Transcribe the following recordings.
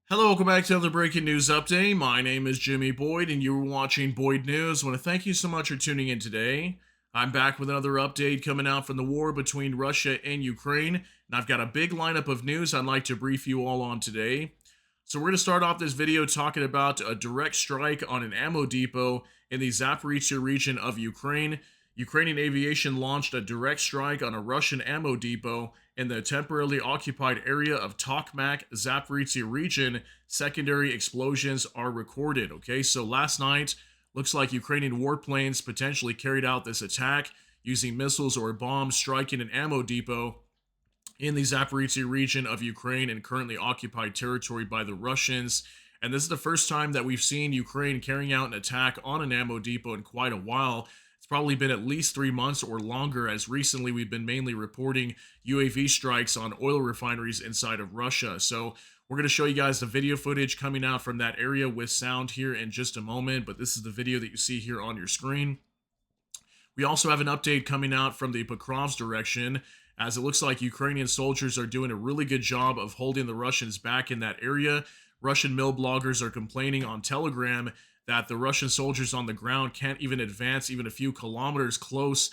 Hello, welcome back to another breaking news update. My name is Jimmy Boyd, and you're watching Boyd News. I want to thank you so much for tuning in today. I'm back with another update coming out from the war between Russia and Ukraine, and I've got a big lineup of news I'd like to brief you all on today. So, we're going to start off this video talking about a direct strike on an ammo depot in the Zaporizhzhia region of Ukraine. Ukrainian aviation launched a direct strike on a Russian ammo depot in the temporarily occupied area of Tokmak, Zaporizhzhia region. Secondary explosions are recorded. Okay, so last night, looks like Ukrainian warplanes potentially carried out this attack using missiles or bombs, striking an ammo depot in the Zaporizhzhia region of Ukraine and currently occupied territory by the Russians. And this is the first time that we've seen Ukraine carrying out an attack on an ammo depot in quite a while. It's probably been at least 3 months or longer, as recently we've been mainly reporting UAV strikes on oil refineries inside of Russia. So we're going to show you guys the video footage coming out from that area with sound here in just a moment, but this is the video that you see here on your screen. We also have an update coming out from the Pokrovsk direction, as it looks like Ukrainian soldiers are doing a really good job of holding the Russians back in that area. Russian mill bloggers are complaining on Telegram that the Russian soldiers on the ground can't even advance even a few kilometers close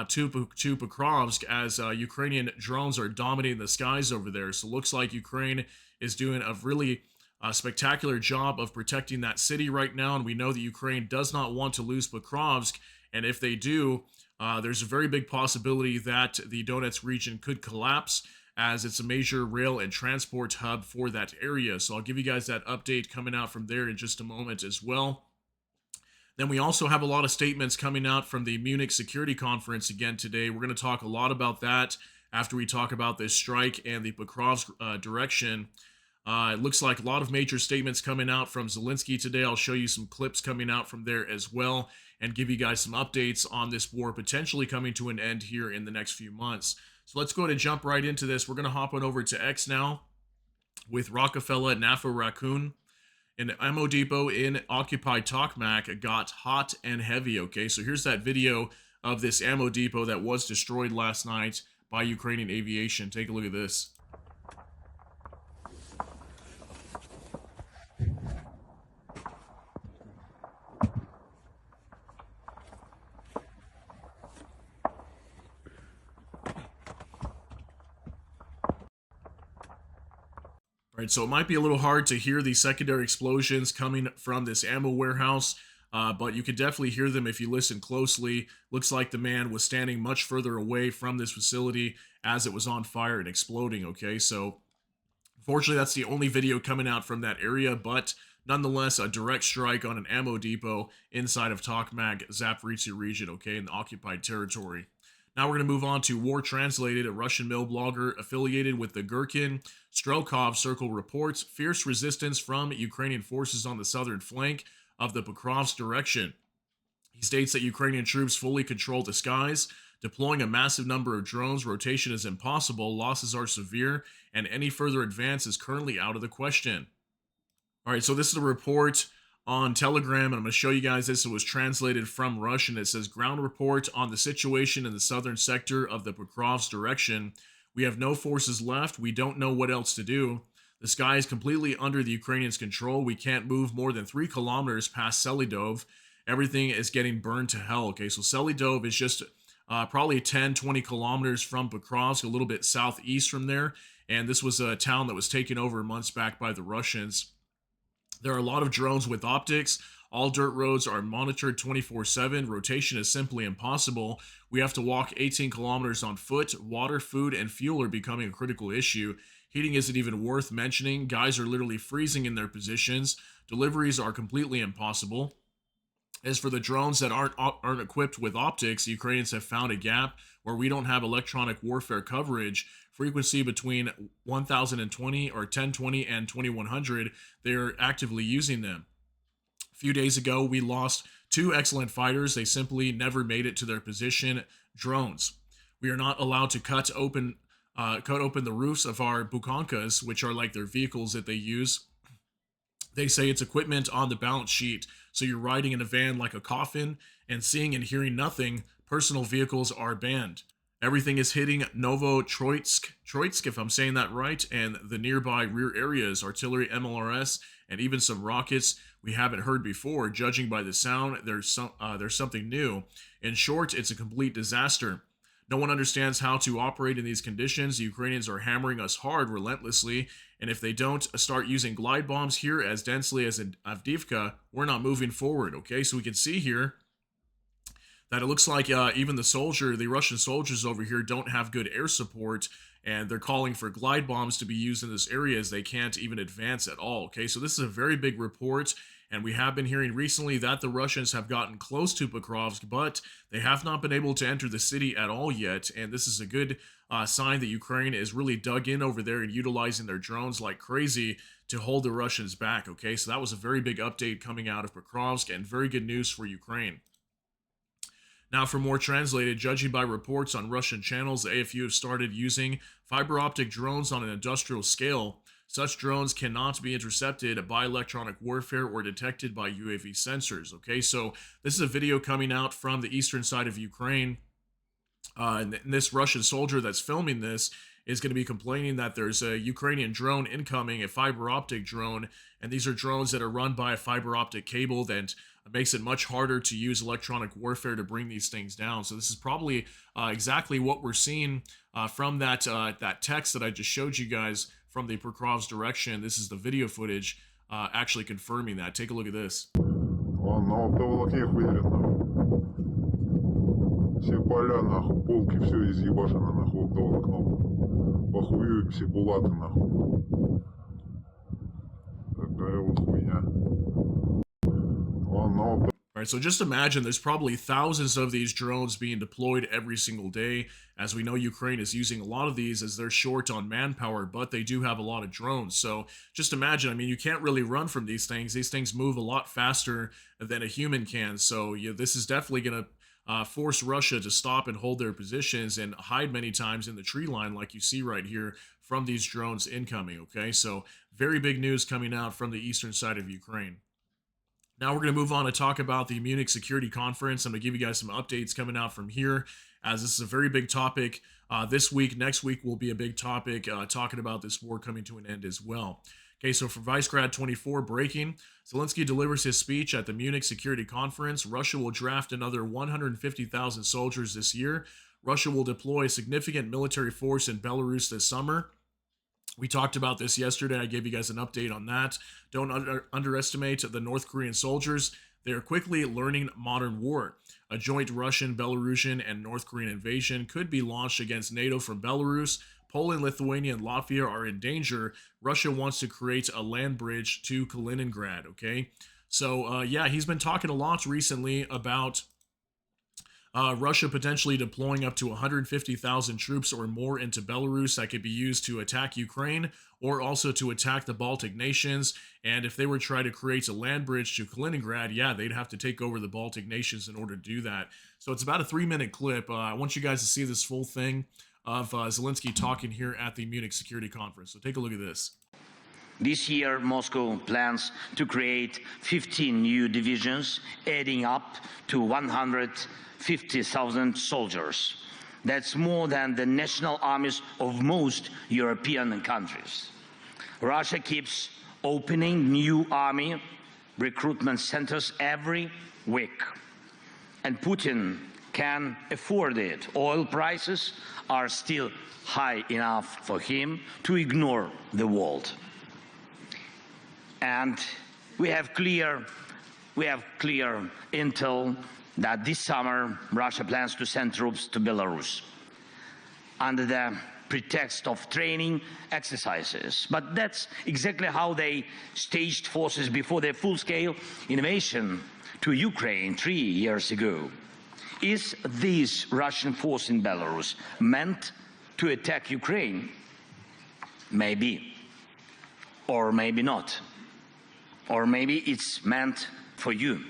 to Pokrovsk, as Ukrainian drones are dominating the skies over there. So it looks like Ukraine is doing a really spectacular job of protecting that city right now, and we know that Ukraine does not want to lose Pokrovsk, and if they do, there's a very big possibility that the Donetsk region could collapse, as it's a major rail and transport hub for that area. So I'll give you guys that update coming out from there in just a moment as well. Then we also have a lot of statements coming out from the Munich Security Conference again today. We're going to talk a lot about that after we talk about this strike and the Pokrovsk direction. It looks like a lot of major statements coming out from Zelenskyy today. I'll show you some clips coming out from there as well and give you guys some updates on this war potentially coming to an end here in the next few months. So let's go ahead and jump right into this. We're going to hop on over to X now with Rockefeller Nafo Raccoon. An ammo depot in occupied Tokmak got hot and heavy. Okay, so here's that video of this ammo depot that was destroyed last night by Ukrainian aviation. Take a look at this. Right, so it might be a little hard to hear the secondary explosions coming from this ammo warehouse, but you can definitely hear them if you listen closely. Looks like the man was standing much further away from this facility as it was on fire and exploding. Okay, so unfortunately, that's the only video coming out from that area, but nonetheless, a direct strike on an ammo depot inside of Tokmak, Zaporizhzhia region, okay, in the occupied territory. Now we're going to move on to War Translated, a Russian mill blogger affiliated with the Gherkin Strelkov Circle reports fierce resistance from Ukrainian forces on the southern flank of the Pokrovsk direction. He states that Ukrainian troops fully control the skies, deploying a massive number of drones. Rotation is impossible, losses are severe, and any further advance is currently out of the question. All right, so this is a report on Telegram, and I'm going to show you guys this. It was translated from Russian. It says, ground report on the situation in the southern sector of the Pokrovsk direction. We have no forces left. We don't know what else to do. The sky is completely under the Ukrainians' control. We can't move more than 3 kilometers past Selidov. Everything is getting burned to hell. Okay, so Selidov is just probably 10, 20 kilometers from Pokrovsk, a little bit southeast from there. And this was a town that was taken over months back by the Russians. There are a lot of drones with optics. All dirt roads are monitored 24/7. Rotation is simply impossible. We have to walk 18 kilometers on foot. Water, food, and fuel are becoming a critical issue. Heating isn't even worth mentioning. Guys are literally freezing in their positions. Deliveries are completely impossible. As for the drones that aren't equipped with optics, the Ukrainians have found a gap where we don't have electronic warfare coverage. Frequency between 1020 or 1020 and 2100, they're actively using them. A few days ago, we lost 2 excellent fighters. They simply never made it to their position. Drones. We are not allowed to cut open the roofs of our bukankas, which are like their vehicles that they use. They say it's equipment on the balance sheet, so you're riding in a van like a coffin and seeing and hearing nothing. Personal vehicles are banned. Everything is hitting Troitsk, if I'm saying that right, and the nearby rear areas, artillery, MLRS, and even some rockets we haven't heard before. Judging by the sound, there's something new. In short, it's a complete disaster. No one understands how to operate in these conditions. The Ukrainians are hammering us hard, relentlessly, and if they don't start using glide bombs here as densely as in Avdiivka, we're not moving forward, okay? So we can see here that it looks like even the Russian soldiers over here don't have good air support, and they're calling for glide bombs to be used in this area as they can't even advance at all. Okay, so this is a very big report, and we have been hearing recently that the Russians have gotten close to Pokrovsk, but they have not been able to enter the city at all yet, and this is a good sign that Ukraine is really dug in over there and utilizing their drones like crazy to hold the Russians back. Okay, so that was a very big update coming out of Pokrovsk, and very good news for Ukraine. Now, for more translated, judging by reports on Russian channels, the AFU have started using fiber optic drones on an industrial scale. Such drones cannot be intercepted by electronic warfare or detected by UAV sensors. Okay, so this is a video coming out from the eastern side of Ukraine. And this Russian soldier that's filming this is going to be complaining that there's a Ukrainian drone incoming, a fiber optic drone, and these are drones that are run by a fiber optic cable that makes it much harder to use electronic warfare to bring these things down. So this is probably exactly what we're seeing from that text that I just showed you guys from the Pokrovsk direction. This is the video footage actually confirming that. Take a look at this. Все поля, нахуй, полки, все изъебашено, нахуй, оптоволокном. Похуюем все булаты, нахуй. Такая вот хуйня. All right, so just imagine there's probably thousands of these drones being deployed every single day. As we know, Ukraine is using a lot of these as they're short on manpower, but they do have a lot of drones. So just imagine, I mean, you can't really run from these things. These things move a lot faster than a human can. So this is definitely going to force Russia to stop and hold their positions and hide many times in the tree line like you see right here from these drones incoming, okay? So very big news coming out from the eastern side of Ukraine. Now we're going to move on to talk about the Munich Security Conference. I'm going to give you guys some updates coming out from here, as this is a very big topic this week. Next week will be a big topic talking about this war coming to an end as well. Okay, so for Vicegrad 24, breaking, Zelenskyy delivers his speech at the Munich Security Conference. Russia will draft another 150,000 soldiers this year. Russia will deploy a significant military force in Belarus this summer. We talked about this yesterday. I gave you guys an update on that. Don't underestimate the North Korean soldiers. They are quickly learning modern war. A joint Russian, Belarusian, and North Korean invasion could be launched against NATO from Belarus. Poland, Lithuania, and Latvia are in danger. Russia wants to create a land bridge to Kaliningrad, okay? So, yeah, he's been talking a lot recently about Russia potentially deploying up to 150,000 troops or more into Belarus that could be used to attack Ukraine or also to attack the Baltic nations. And if they were trying to create a land bridge to Kaliningrad, yeah, they'd have to take over the Baltic nations in order to do that. So it's about a 3-minute clip. I want you guys to see this full thing of Zelenskyy talking here at the Munich Security Conference. So take a look at this. This year, Moscow plans to create 15 new divisions, adding up to 150,000 soldiers. That's more than the national armies of most European countries. Russia keeps opening new army recruitment centers every week, and Putin can afford it. Oil prices are still high enough for him to ignore the world. And we have clear intel that this summer Russia plans to send troops to Belarus under the pretext of training exercises. But that's exactly how they staged forces before their full-scale invasion to Ukraine 3 years ago. Is this Russian force in Belarus meant to attack Ukraine? Maybe, or maybe not. Or maybe it's meant for you.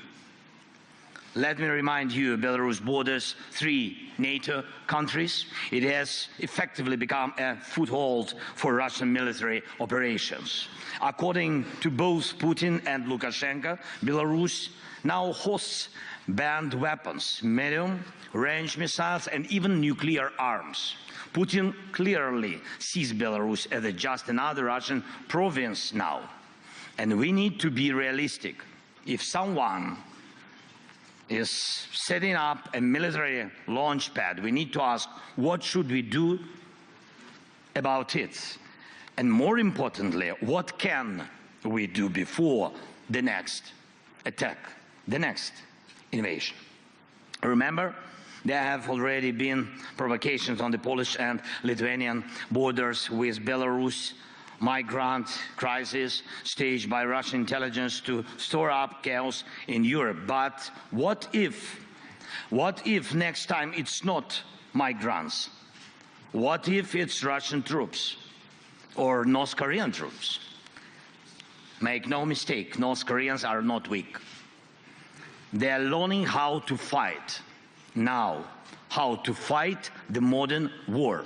Let me remind you, Belarus borders 3 NATO countries. It has effectively become a foothold for Russian military operations. According to both Putin and Lukashenko, Belarus now hosts banned weapons, medium-range missiles, and even nuclear arms. Putin clearly sees Belarus as just another Russian province now. And we need to be realistic. If someone is setting up a military launch pad, we need to ask, what should we do about it? And more importantly, what can we do before the next attack, the next invasion? Remember, there have already been provocations on the Polish and Lithuanian borders with Belarus, migrant crisis staged by Russian intelligence to store up chaos in Europe. But what if next time it's not migrants? What if it's Russian troops or North Korean troops? Make no mistake, North Koreans are not weak. They are learning how to fight now, how to fight the modern war.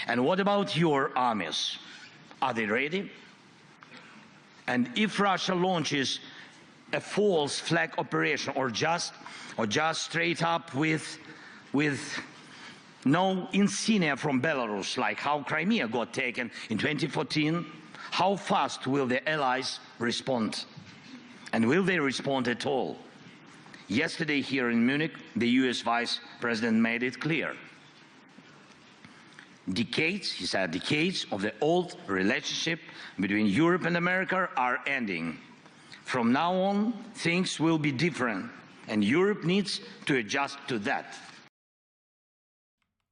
And what about your armies? Are they ready? And if Russia launches a false flag operation or just straight up with no insignia from Belarus, like how Crimea got taken in 2014, how fast will the allies respond? And will they respond at all? Yesterday here in Munich, the US Vice President made it clear. Decades, he said, decades of the old relationship between Europe and America are ending. From now on, things will be different, and Europe needs to adjust to that.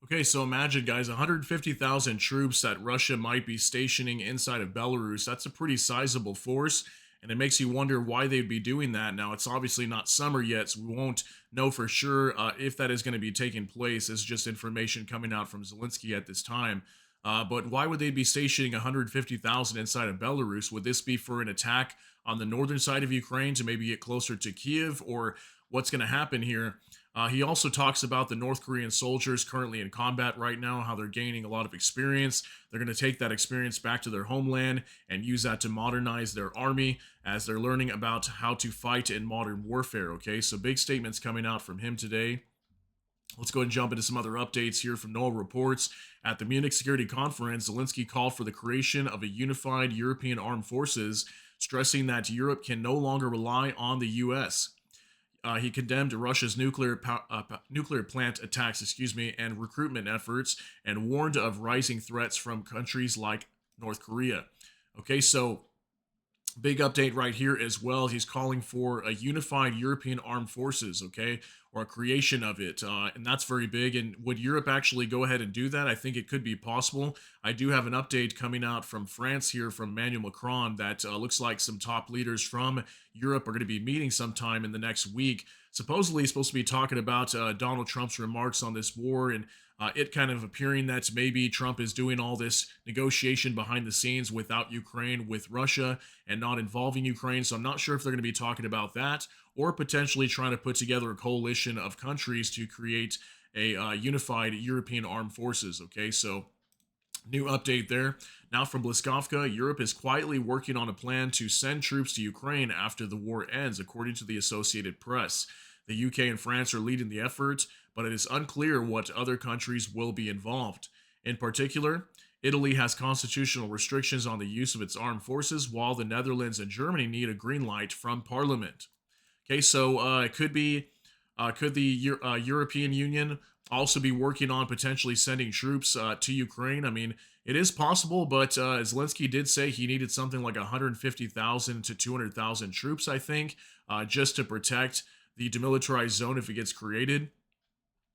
Okay, so imagine, guys, 150,000 troops that Russia might be stationing inside of Belarus. That's a pretty sizable force, and it makes you wonder why they'd be doing that. Now, it's obviously not summer yet, so we won't know for sure if that is going to be taking place. It's just information coming out from Zelenskyy at this time. But why would they be stationing 150,000 inside of Belarus? Would this be for an attack on the northern side of Ukraine to maybe get closer to Kiev, or what's going to happen here? He also talks about the North Korean soldiers currently in combat right now, how they're gaining a lot of experience. They're going to take that experience back to their homeland and use that to modernize their army as they're learning about how to fight in modern warfare. Okay, so big statements coming out from him today. Let's go ahead and jump into some other updates here from Noel Reports. At the Munich Security Conference, Zelenskyy called for the creation of a unified European armed forces, stressing that Europe can no longer rely on the U.S. He condemned Russia's nuclear plant attacks, and recruitment efforts, and warned of rising threats from countries like North Korea. Okay, so big update right here as well. He's calling for a unified European armed forces, okay, or a creation of it, and that's very big. And would Europe actually go ahead and do that? I think it could be possible. I do have an update coming out from France here from Emmanuel Macron that looks like some top leaders from Europe are going to be meeting sometime in the next week. Supposedly supposed to be talking about Donald Trump's remarks on this war, and it kind of appearing that maybe Trump is doing all this negotiation behind the scenes without Ukraine, with Russia, and not involving Ukraine. So I'm not sure if they're going to be talking about that, or potentially trying to put together a coalition of countries to create a unified European armed forces. Okay, so new update there. Now from Bliskovka, Europe is quietly working on a plan to send troops to Ukraine after the war ends, according to the Associated Press. The UK and France are leading the effort, but it is unclear what other countries will be involved. In particular, Italy has constitutional restrictions on the use of its armed forces, while the Netherlands and Germany need a green light from Parliament. Okay, so it could the European Union also be working on potentially sending troops to Ukraine? I mean, it is possible, but Zelenskyy did say he needed something like 150,000 to 200,000 troops, I think, just to protect the demilitarized zone if it gets created.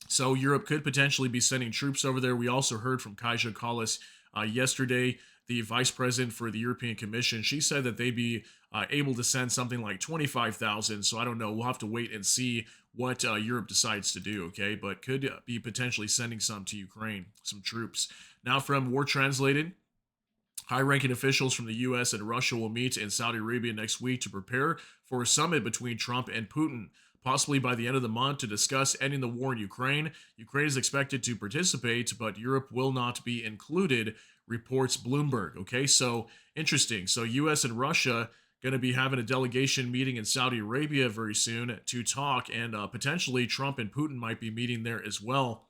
So Europe could potentially be sending troops over there. We also heard from Kaja Kallas yesterday, the vice president for the European Commission. She said that they'd be able to send something like 25,000. So I don't know. We'll have to wait and see what Europe decides to do, okay? But could be potentially sending some to Ukraine, some troops. Now from War Translated, high-ranking officials from the U.S. and Russia will meet in Saudi Arabia next week to prepare for a summit between Trump and Putin. possibly by the end of the month, to discuss ending the war in Ukraine. Ukraine is expected to participate, but Europe will not be included, reports Bloomberg. Okay, so interesting. So US and Russia going to be having a delegation meeting in Saudi Arabia very soon to talk, and potentially Trump and Putin might be meeting there as well.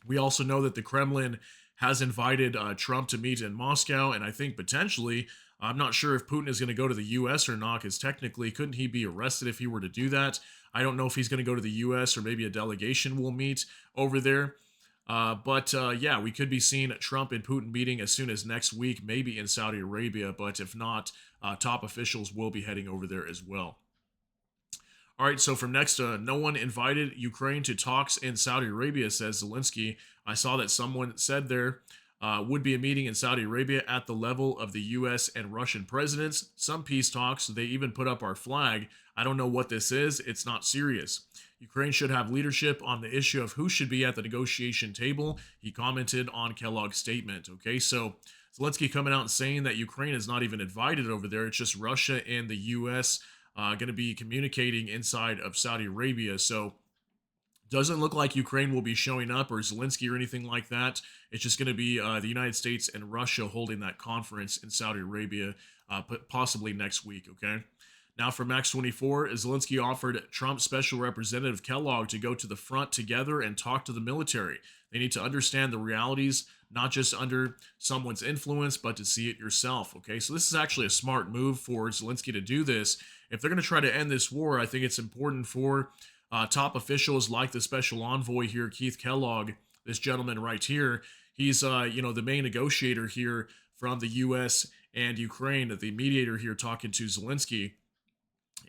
We also know that the Kremlin has invited Trump to meet in Moscow, and I think potentially, I'm not sure if Putin is going to go to the U.S. or not, because technically, couldn't he be arrested if he were to do that? I don't know if he's going to go to the U.S. or maybe a delegation will meet over there. But yeah, we could be seeing Trump and Putin meeting as soon as next week, maybe in Saudi Arabia. But if not, top officials will be heading over there as well. All right, so from next, no one invited Ukraine to talks in Saudi Arabia, says Zelenskyy. I saw that someone said there would be a meeting in Saudi Arabia at the level of the U.S. and Russian presidents. Some peace talks, they even put up our flag. I don't know what this is. It's not serious. Ukraine should have leadership on the issue of who should be at the negotiation table, he commented on Kellogg's statement. Okay, so Zelenskyy coming out and saying that Ukraine is not even invited over there. It's just Russia and the U.S. Going to be communicating inside of Saudi Arabia. So doesn't look like Ukraine will be showing up or Zelenskyy or anything like that. It's just going to be the United States and Russia holding that conference in Saudi Arabia, possibly next week, okay? Now from Max 24, Zelenskyy offered Trump's special representative Kellogg to go to the front together and talk to the military. They need to understand the realities, not just under someone's influence, but to see it yourself, okay? So this is actually a smart move for Zelenskyy to do this. If they're going to try to end this war, I think it's important for top officials like the special envoy here, Keith Kellogg, this gentleman right here. He's, the main negotiator here from the U.S. and Ukraine, the mediator here talking to Zelenskyy.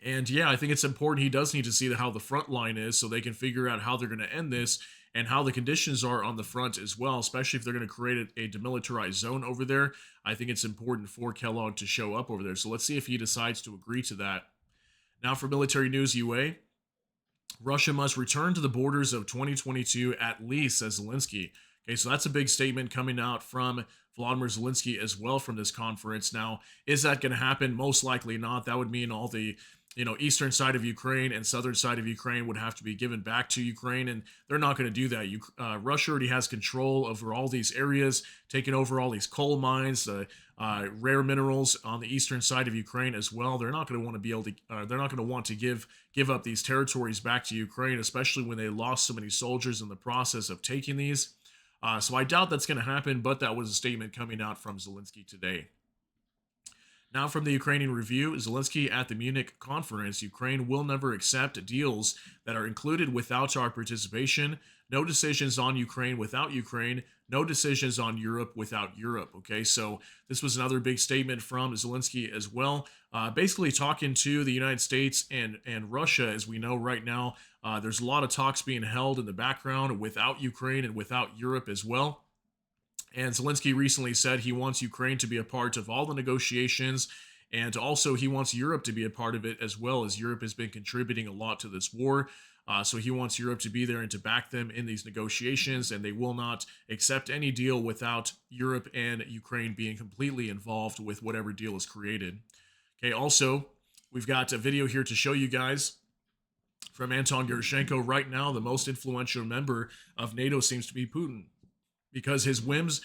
And yeah, I think it's important. He does need to see how the front line is so they can figure out how they're going to end this and how the conditions are on the front as well, especially if they're going to create a demilitarized zone over there. I think it's important for Kellogg to show up over there. So let's see if he decides to agree to that. Now for military news UA. Russia must return to the borders of 2022 at least, says Zelenskyy. Okay, so that's a big statement coming out from Volodymyr Zelenskyy as well from this conference. Now, is that going to happen? Most likely not. That would mean all the eastern side of Ukraine and southern side of Ukraine would have to be given back to Ukraine, and they're not going to do that. Russia already has control over all these areas, taking over all these coal mines, rare minerals on the eastern side of Ukraine as well. They're not going to want to be able to. They're not going to want to give up these territories back to Ukraine, especially when they lost so many soldiers in the process of taking these. So I doubt that's going to happen, but that was a statement coming out from Zelenskyy today. Now from the Ukrainian Review, Zelenskyy at the Munich conference, Ukraine will never accept deals that are included without our participation. No decisions on Ukraine without Ukraine. No decisions on Europe without Europe. Okay, so this was another big statement from Zelenskyy as well. Basically talking to the United States and Russia, as we know right now, there's a lot of talks being held in the background without Ukraine and without Europe as well. And Zelenskyy recently said he wants Ukraine to be a part of all the negotiations, and also he wants Europe to be a part of it as well, as Europe has been contributing a lot to this war. So he wants Europe to be there and to back them in these negotiations, and they will not accept any deal without Europe and Ukraine being completely involved with whatever deal is created. Okay, also, we've got a video here to show you guys from Anton Gerashenko. Right now, the most influential member of NATO seems to be Putin, because his whims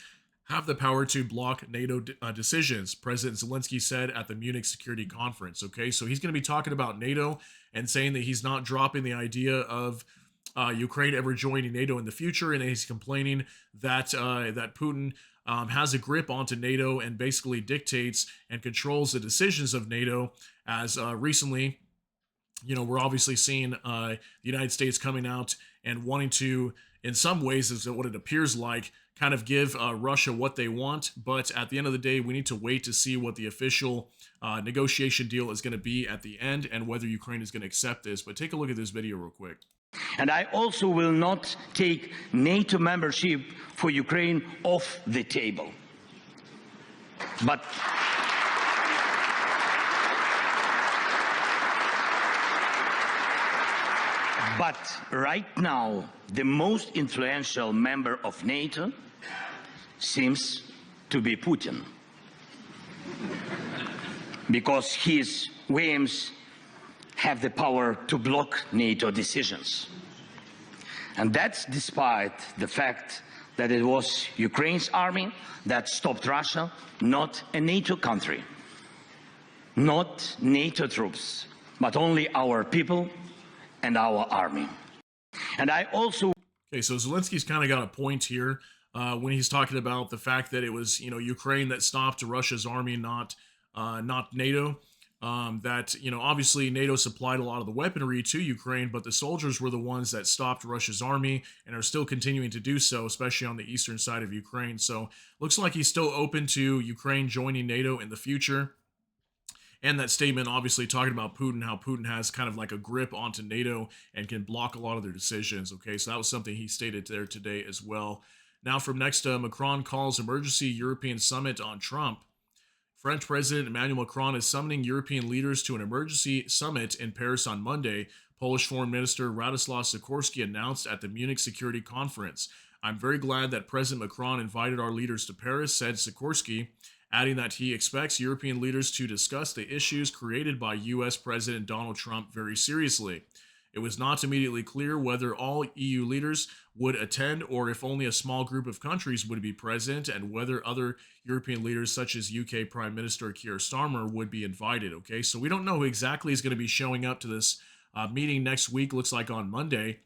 have the power to block NATO decisions, President Zelenskyy said at the Munich Security Conference. Okay, so he's going to be talking about NATO and saying that he's not dropping the idea of Ukraine ever joining NATO in the future, and he's complaining that that Putin has a grip onto NATO and basically dictates and controls the decisions of NATO. As recently, we're obviously seeing the United States coming out and wanting to, in some ways, is what it appears like, kind of give Russia what they want. But at the end of the day, we need to wait to see what the official negotiation deal is going to be at the end and whether Ukraine is going to accept this. But take a look at this video real quick. And I also will not take NATO membership for Ukraine off the table. But right now, the most influential member of NATO seems to be Putin, because his whims have the power to block NATO decisions. And that's despite the fact that it was Ukraine's army that stopped Russia, not a NATO country, not NATO troops, but only our people and our army. And I also... Okay, so Zelensky's kind of got a point here when he's talking about the fact that it was, Ukraine that stopped Russia's army, not NATO. That, obviously NATO supplied a lot of the weaponry to Ukraine, but the soldiers were the ones that stopped Russia's army and are still continuing to do so, especially on the eastern side of Ukraine. So looks like he's still open to Ukraine joining NATO in the future. And that statement obviously talking about Putin, how Putin has kind of like a grip onto NATO and can block a lot of their decisions. Okay, so that was something he stated there today as well. Now from next, Macron calls emergency European summit on Trump. French President Emmanuel Macron is summoning European leaders to an emergency summit in Paris on Monday, Polish Foreign Minister Radoslaw Sikorski announced at the Munich Security Conference. I'm very glad that President Macron invited our leaders to Paris, said Sikorski, adding that he expects European leaders to discuss the issues created by U.S. President Donald Trump very seriously. It was not immediately clear whether all EU leaders would attend or if only a small group of countries would be present, and whether other European leaders such as UK Prime Minister Keir Starmer would be invited. Okay, so we don't know who exactly is going to be showing up to this meeting next week, looks like on Monday.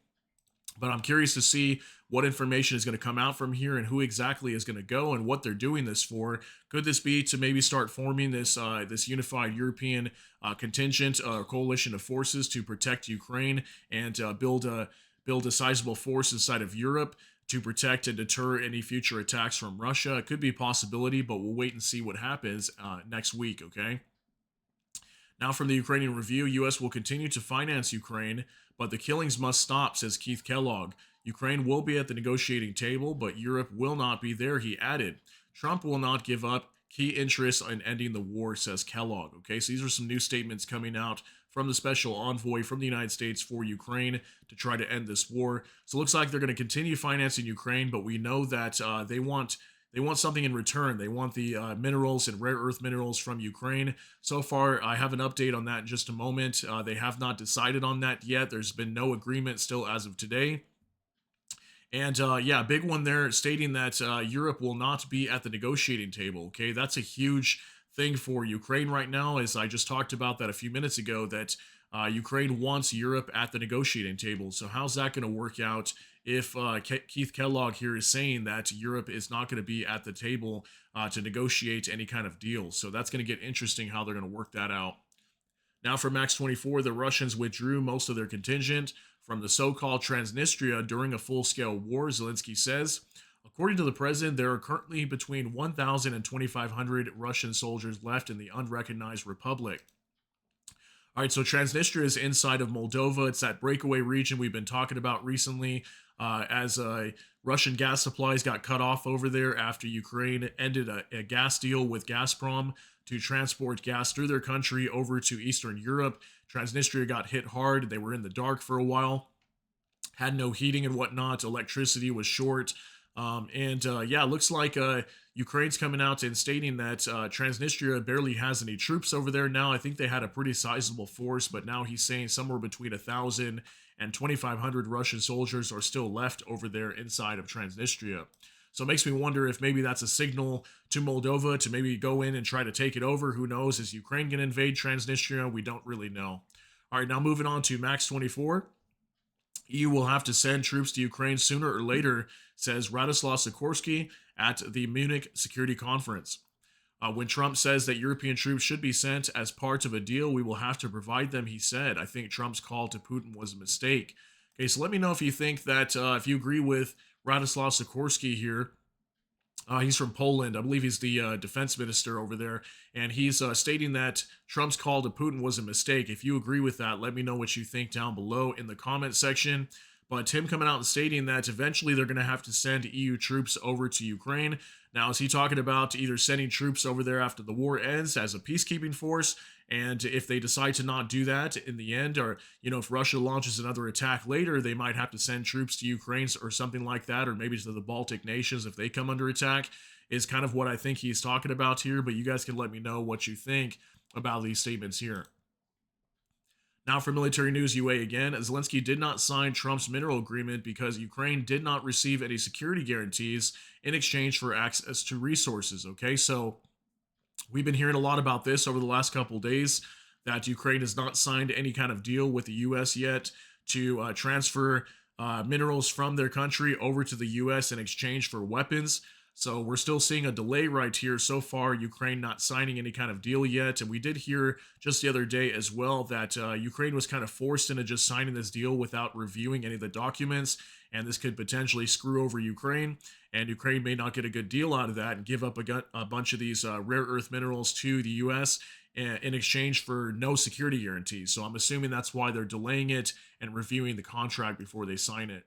But I'm curious to see what information is going to come out from here and who exactly is going to go and what they're doing this for. Could this be to maybe start forming this this unified European contingent or coalition of forces to protect Ukraine and build a sizable force inside of Europe to protect and deter any future attacks from Russia? It could be a possibility, but we'll wait and see what happens next week, okay? Now from the Ukrainian Review, U.S. will continue to finance Ukraine, but the killings must stop, says Keith Kellogg. Ukraine will be at the negotiating table, but Europe will not be there, he added. Trump will not give up key interests in ending the war, says Kellogg. Okay, so these are some new statements coming out from the special envoy from the United States for Ukraine to try to end this war. So it looks like they're going to continue financing Ukraine, but we know that they want something in return. They want the minerals and rare earth minerals from Ukraine. So far, I have an update on that in just a moment. They have not decided on that yet. There's been no agreement still as of today. And yeah, big one there stating that Europe will not be at the negotiating table. Okay, that's a huge thing for Ukraine right now, as I just talked about that a few minutes ago, that Ukraine wants Europe at the negotiating table. So how's that going to work out if Keith Kellogg here is saying that Europe is not going to be at the table to negotiate any kind of deal? So that's going to get interesting how they're going to work that out. Now for Max 24, the Russians withdrew most of their contingent from the so-called Transnistria during a full-scale war, Zelenskyy says. According to the president, there are currently between 1,000 and 2,500 Russian soldiers left in the unrecognized republic. All right, so Transnistria is inside of Moldova. It's that breakaway region we've been talking about recently as Russian gas supplies got cut off over there after Ukraine ended a gas deal with Gazprom to transport gas through their country over to Eastern Europe. Transnistria got hit hard. They were in the dark for a while, had no heating and whatnot. Electricity was short. Yeah, it looks like Ukraine's coming out and stating that Transnistria barely has any troops over there now. I think they had a pretty sizable force, but now he's saying somewhere between 1,000 and 2,500 Russian soldiers are still left over there inside of Transnistria. So it makes me wonder if maybe that's a signal to Moldova to maybe go in and try to take it over. Who knows? Is Ukraine going to invade Transnistria? We don't really know. All right, now moving on to Max 24. EU will have to send troops to Ukraine sooner or later, says Radoslaw Sikorski at the Munich Security Conference. When Trump says that European troops should be sent as part of a deal, we will have to provide them, he said. I think Trump's call to Putin was a mistake. Okay, so let me know if you think that, if you agree with Radoslaw Sikorski here. He's from Poland. I believe he's the defense minister over there. And he's stating that Trump's call to Putin was a mistake. If you agree with that, let me know what you think down below in the comment section. But him coming out and stating that eventually they're going to have to send EU troops over to Ukraine. Now, is he talking about either sending troops over there after the war ends as a peacekeeping force? And if they decide to not do that in the end, or, if Russia launches another attack later, they might have to send troops to Ukraine or something like that, or maybe to the Baltic nations if they come under attack, is kind of what I think he's talking about here. But you guys can let me know what you think about these statements here. Now for military news UA again, Zelenskyy did not sign Trump's mineral agreement because Ukraine did not receive any security guarantees in exchange for access to resources. Okay, so we've been hearing a lot about this over the last couple of days that Ukraine has not signed any kind of deal with the U.S. yet to transfer minerals from their country over to the U.S. in exchange for weapons. So we're still seeing a delay right here so far, Ukraine not signing any kind of deal yet. And we did hear just the other day as well that Ukraine was kind of forced into just signing this deal without reviewing any of the documents. And this could potentially screw over Ukraine. And Ukraine may not get a good deal out of that and give up a bunch of these rare earth minerals to the U.S. in exchange for no security guarantees. So I'm assuming that's why they're delaying it and reviewing the contract before they sign it.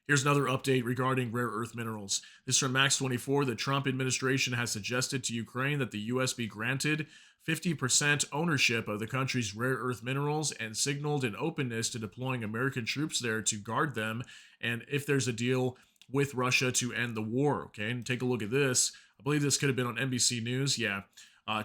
Here's another update regarding rare earth minerals. This from Max24. The Trump administration has suggested to Ukraine that the U.S. be granted 50% ownership of the country's rare earth minerals and signaled an openness to deploying American troops there to guard them, and if there's a deal with Russia to end the war. Okay, and take a look at this. I believe this could have been on NBC News. Yeah.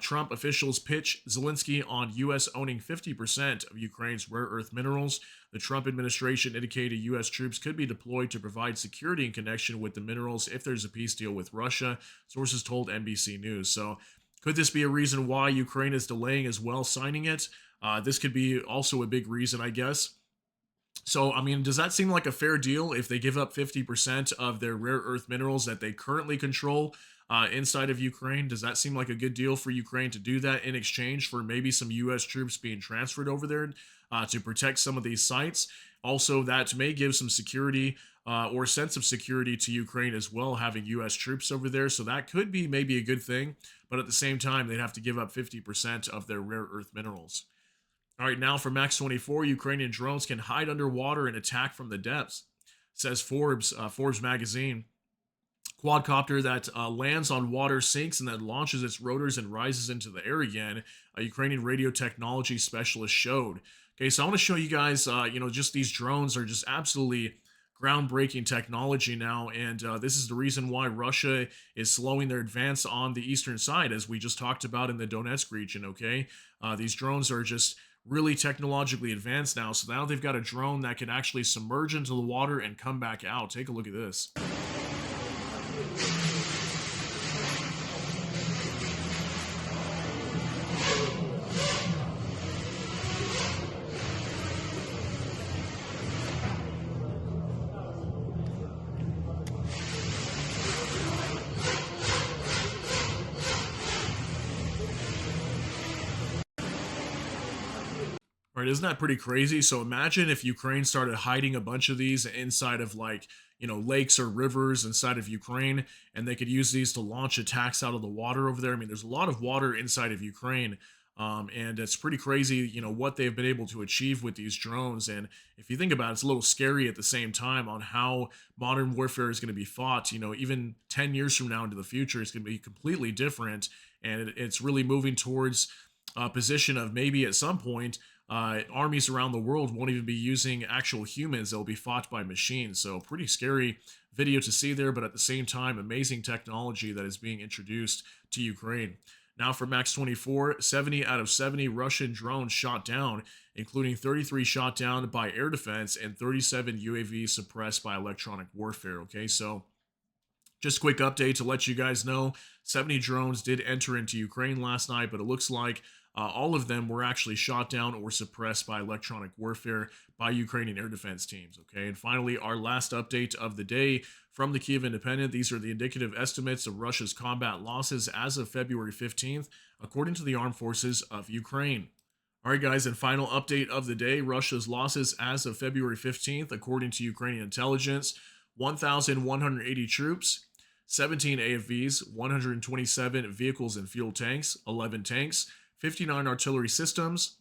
Trump officials pitch Zelenskyy on U.S. owning 50% of Ukraine's rare earth minerals. The Trump administration indicated U.S. troops could be deployed to provide security in connection with the minerals if there's a peace deal with Russia, sources told NBC News. So could this be a reason why Ukraine is delaying as well signing it? This could be also a big reason, I guess. So, I mean, does that seem like a fair deal if they give up 50% of their rare earth minerals that they currently control inside of Ukraine? Does that seem like a good deal for Ukraine to do that in exchange for maybe some U.S. troops being transferred over there to protect some of these sites? Also, that may give some security or sense of security to Ukraine as well, having U.S. troops over there. So that could be maybe a good thing. But at the same time, they'd have to give up 50% of their rare earth minerals. All right, now for Max24, Ukrainian drones can hide underwater and attack from the depths, says Forbes magazine. Quadcopter that lands on water sinks and then launches its rotors and rises into the air again, a Ukrainian radio technology specialist showed. Okay, so I want to show you guys, just these drones are just absolutely groundbreaking technology now, and this is the reason why Russia is slowing their advance on the eastern side, as we just talked about in the Donetsk region, okay? These drones are just really technologically advanced now, so now they've got a drone that can actually submerge into the water and come back out. Take a look at this. Right, isn't that pretty crazy? So imagine if Ukraine started hiding a bunch of these inside of lakes or rivers inside of Ukraine, and they could use these to launch attacks out of the water over there. I mean, there's a lot of water inside of Ukraine, and it's pretty crazy, what they've been able to achieve with these drones. And if you think about it, it's a little scary at the same time on how modern warfare is going to be fought. Even 10 years from now into the future, it's going to be completely different, and it's really moving towards a position of maybe at some point armies around the world won't even be using actual humans. They'll be fought by machines. So pretty scary video to see there, but at the same time, amazing technology that is being introduced to Ukraine. Now for Max24, 70 out of 70 Russian drones shot down, including 33 shot down by air defense and 37 UAVs suppressed by electronic warfare. Okay, so just a quick update to let you guys know, 70 drones did enter into Ukraine last night, but it looks like all of them were actually shot down or suppressed by electronic warfare by Ukrainian air defense teams. Okay, and finally, our last update of the day from the Kyiv Independent. These are the indicative estimates of Russia's combat losses as of February 15th, according to the Armed Forces of Ukraine. All right, guys, and final update of the day. Russia's losses as of February 15th, according to Ukrainian intelligence: 1,180 troops, 17 AFVs, 127 vehicles and fuel tanks, 11 tanks, 59 artillery systems,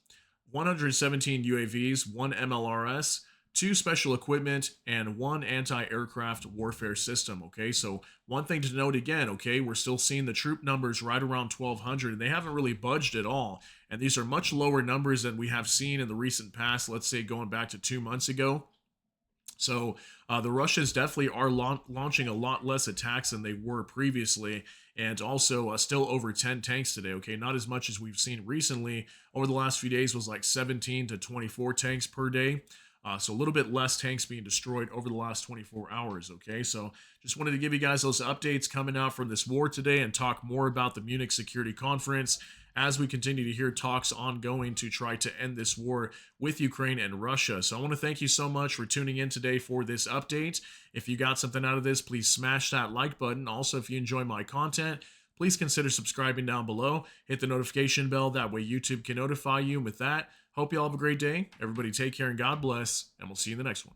117 UAVs, 1 MLRS, 2 special equipment, and 1 anti-aircraft warfare system. Okay, so one thing to note again, okay, we're still seeing the troop numbers right around 1,200, and they haven't really budged at all. And these are much lower numbers than we have seen in the recent past, let's say going back to 2 months ago. So the Russians definitely are launching a lot less attacks than they were previously, and also still over 10 tanks today. Okay, not as much as we've seen recently. Over the last few days was like 17 to 24 tanks per day. So a little bit less tanks being destroyed over the last 24 hours. Okay, so just wanted to give you guys those updates coming out from this war today and talk more about the Munich Security Conference as we continue to hear talks ongoing to try to end this war with Ukraine and Russia. So I want to thank you so much for tuning in today for this update. If you got something out of this, please smash that like button. Also, if you enjoy my content, please consider subscribing down below. Hit the notification bell. That way YouTube can notify you. And with that, hope you all have a great day. Everybody take care and God bless. And we'll see you in the next one.